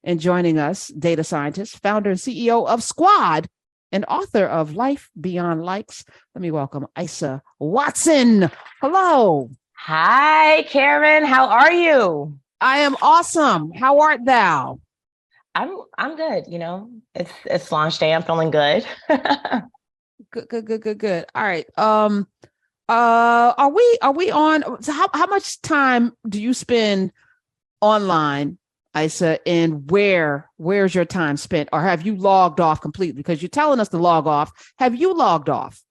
And joining us, data scientist, founder and CEO of Squad, and author of Life Beyond Likes. Let me welcome Isa Watson. Hello. Hi, Karen. How are you? I am awesome. How art thou? I'm good. It's launch day. I'm feeling good. Good. All right. Are we on? So how much time do you spend online, Isa, and where's your time spent, or have you logged off completely? Because you're telling us to log off. Have you logged off?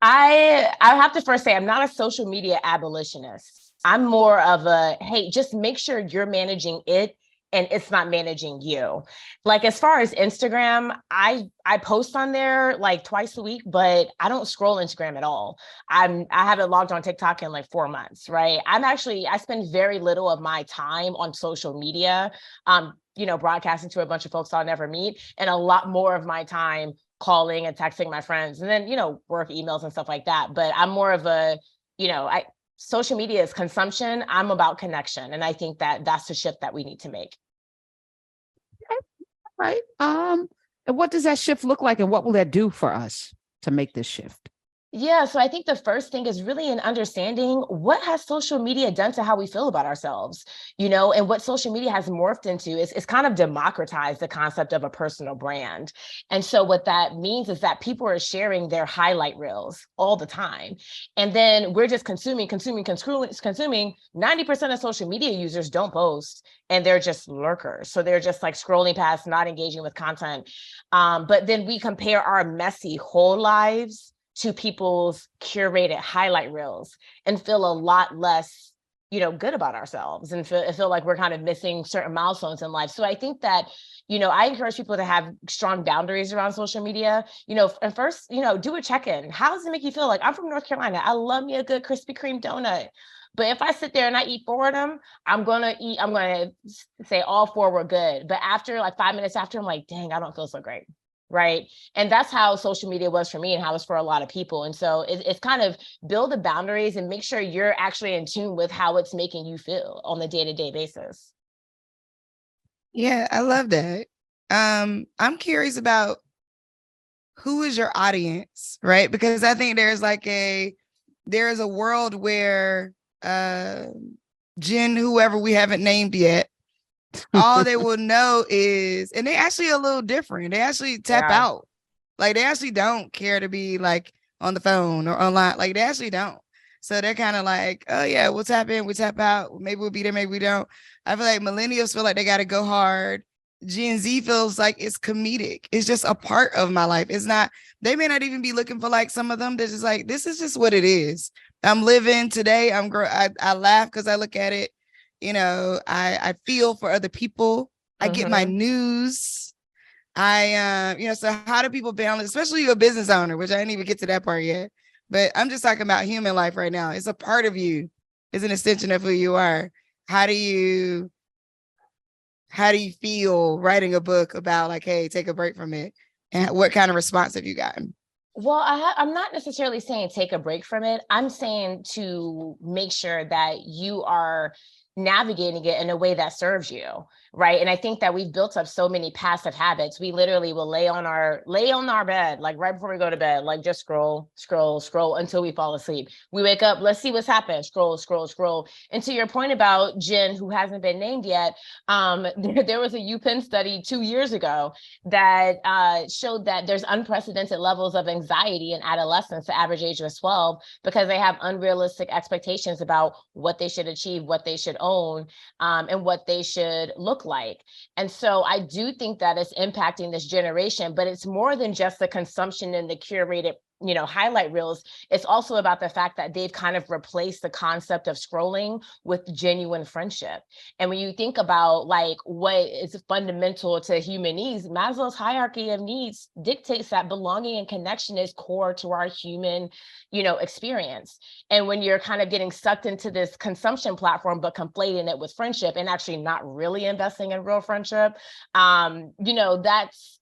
I have to first say I'm not a social media abolitionist. I'm more of a, hey, just make sure you're managing it and it's not managing you. Like as far as Instagram, I post on there like twice a week, but I don't scroll Instagram at all. I haven't logged on TikTok in like 4 months, right? I spend very little of my time on social media, broadcasting to a bunch of folks I'll never meet, and a lot more of my time calling and texting my friends, and then work emails and stuff like that. But I'm more of a, I social media is consumption. I'm about connection, and I think that that's the shift that we need to make. Right. And what does that shift look like, and what will that do for us to make this shift? Yeah, so I think the first thing is really in understanding what has social media done to how we feel about ourselves, and what social media has morphed into is kind of democratized the concept of a personal brand. And so what that means is that people are sharing their highlight reels all the time. And then we're just consuming. 90% of social media users don't post, and they're just lurkers. So they're just like scrolling past, not engaging with content. But then we compare our messy whole lives to people's curated highlight reels and feel a lot less, good about ourselves, and feel like we're kind of missing certain milestones in life. So I think that, I encourage people to have strong boundaries around social media, and first, do a check-in. How does it make you feel? Like, I'm from North Carolina. I love me a good Krispy Kreme donut. But if I sit there and I eat four of them, I'm going to say all four were good. But after like 5 minutes after, I'm like, dang, I don't feel so great. Right. And that's how social media was for me, and how it's for a lot of people. And so it's kind of build the boundaries and make sure you're actually in tune with how it's making you feel on the day-to-day basis. Yeah, I love that. I'm curious about who is your audience, right? Because I think there is a world where Jen, whoever we haven't named yet, all they will know is, and they actually a little different. They actually tap out. Like they actually don't care to be like on the phone or online. Like they actually don't. So they're kind of like, oh yeah, we'll tap in, we tap out. Maybe we'll be there, maybe we don't. I feel like millennials feel like they got to go hard. Gen Z feels like it's comedic. It's just a part of my life. It's not, they may not even be looking for like some of them. They're just like, this is just what it is. I'm living today. I laugh because I look at it. I feel for other people. I get my news. So how do people balance, especially you're a business owner, which I didn't even get to that part yet, but I'm just talking about human life right now. It's a part of you. It's an extension of who you are. How do you feel writing a book about like, hey, take a break from it? And what kind of response have you gotten? Well, I'm not necessarily saying take a break from it. I'm saying to make sure that you are navigating it in a way that serves you, right? And I think that we've built up so many passive habits. We literally will lay on our bed, like right before we go to bed, like just scroll until we fall asleep. We wake up, let's see what's happened, scroll. And to your point about Jen, who hasn't been named yet, there was a UPenn study 2 years ago that showed that there's unprecedented levels of anxiety in adolescents, the average age was 12, because they have unrealistic expectations about what they should achieve, what they should own, and what they should look like. And so I do think that it's impacting this generation, but it's more than just the consumption and the curated highlight reels. It's also about the fact that they've kind of replaced the concept of scrolling with genuine friendship. And when you think about like what is fundamental to human needs, Maslow's hierarchy of needs dictates that belonging and connection is core to our human, experience. And when you're kind of getting sucked into this consumption platform, but conflating it with friendship and actually not really investing in real friendship, that's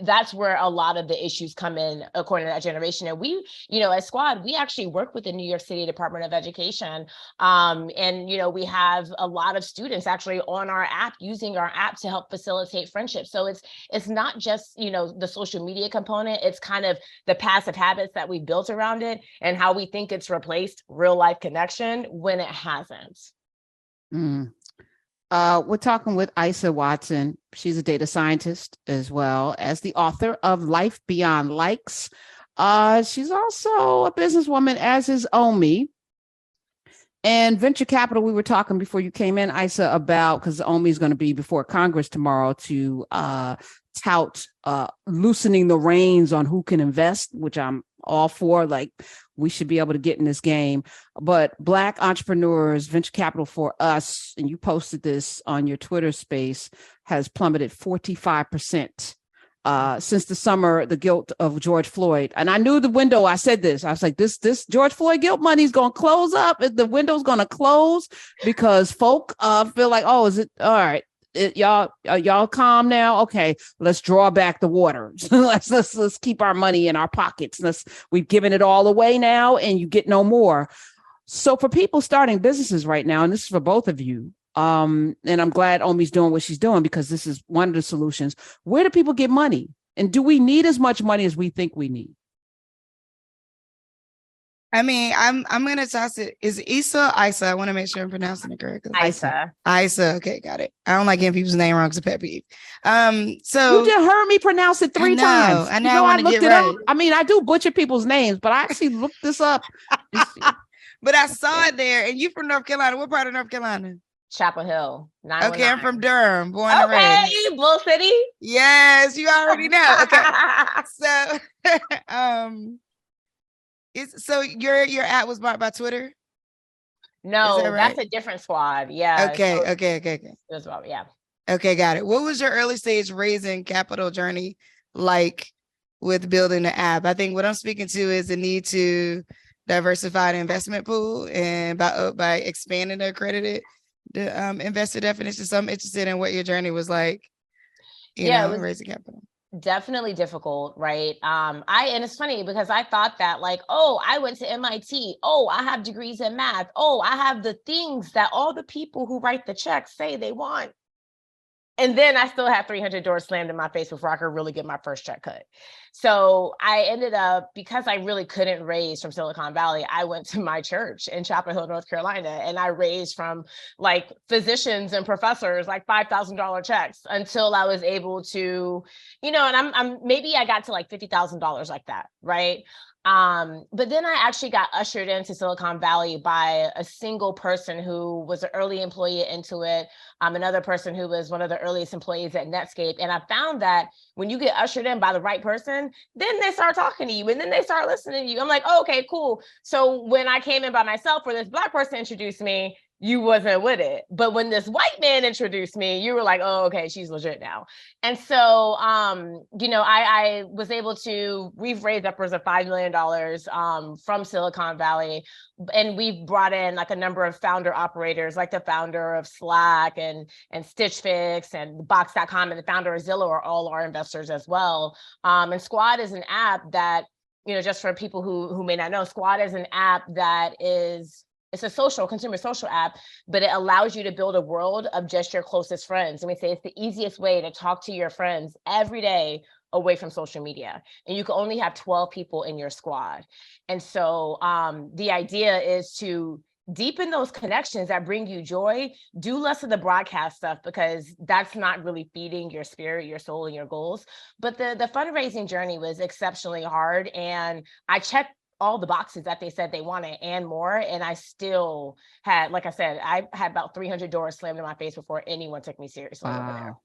that's where a lot of the issues come in, according to that generation. And we, as Squad, we actually work with the New York City Department of Education. And, we have a lot of students actually on our app, using our app to help facilitate friendship. So it's not just, the social media component, it's kind of the passive habits that we built around it and how we think it's replaced real life connection when it hasn't. Mm. We're talking with Isa Watson. She's a data scientist as well as the author of Life Beyond Likes. She's also a businesswoman, as is Omi. And venture capital, we were talking before you came in, Isa, about, because Omi is going to be before Congress tomorrow to tout loosening the reins on who can invest, which I'm all for. Like, we should be able to get in this game. But Black entrepreneurs, venture capital for us, and you posted this on your Twitter space, has plummeted 45% since the summer, the guilt of George Floyd. And I knew the window, I said this, I was like, this George Floyd guilt money is going to close up. The window's going to close because folk feel like, oh, is it all right? Y'all calm now. Okay, let's draw back the water. let's keep our money in our pockets. We've given it all away now, and you get no more. So for people starting businesses right now, and this is for both of you, and I'm glad Omi's doing what she's doing, because this is one of the solutions. Where do people get money, and do we need as much money as we think we need? I mean, I'm gonna toss it. Is Isa? I want to make sure I'm pronouncing it correctly. Isa. Okay, got it. I don't like getting people's name wrong because pet peeve. So you just heard me pronounce it 3 times. I know. I want to get right. Up. I mean, I do butcher people's names, but I actually looked this up. But I saw it there. And you from North Carolina? What part of North Carolina? Chapel Hill. Okay, I'm from Durham, born and raised. Okay, Bull City. Yes, you already know. Okay, so so your app was bought by Twitter? No, that's a different Squad. Yeah. Okay. Yeah. Okay, got it. What was your early stage raising capital journey like with building the app? I think what I'm speaking to is the need to diversify the investment pool, and by expanding the accredited investor definition. So I'm interested in what your journey was like, raising capital. Definitely difficult, right? And it's funny because I thought that, like, oh, I went to MIT. Oh, I have degrees in math. Oh, I have the things that all the people who write the checks say they want. And then I still had 300 doors slammed in my face before I could really get my first check cut. So I ended up, because I really couldn't raise from Silicon Valley, I went to my church in Chapel Hill, North Carolina, and I raised from like physicians and professors like $5,000 checks until I was able to, and I'm maybe I got to like $50,000 like that, right? But then I actually got ushered into Silicon Valley by a single person who was an early employee at Intuit, another person who was one of the earliest employees at Netscape. And I found that when you get ushered in by the right person, then they start talking to you and then they start listening to you. I'm like, oh, okay, cool. So when I came in by myself, where this Black person introduced me, you wasn't with it. But when this white man introduced me, you were like, oh, okay, she's legit now. And so, I was able to, we've raised upwards of $5 million from Silicon Valley. And we've brought in like a number of founder operators, like the founder of Slack and Stitch Fix and Box.com and the founder of Zillow are all our investors as well. And Squad is an app that, just for people who may not know, Squad is an app that it's a consumer social app, but it allows you to build a world of just your closest friends. And we say it's the easiest way to talk to your friends every day away from social media. And you can only have 12 people in your squad. And so the idea is to deepen those connections that bring you joy, do less of the broadcast stuff because that's not really feeding your spirit, your soul, and your goals. But the fundraising journey was exceptionally hard. And I checked all the boxes that they said they wanted and more. And I still had, like I said, I had about 300 doors slammed in my face before anyone took me seriously over there.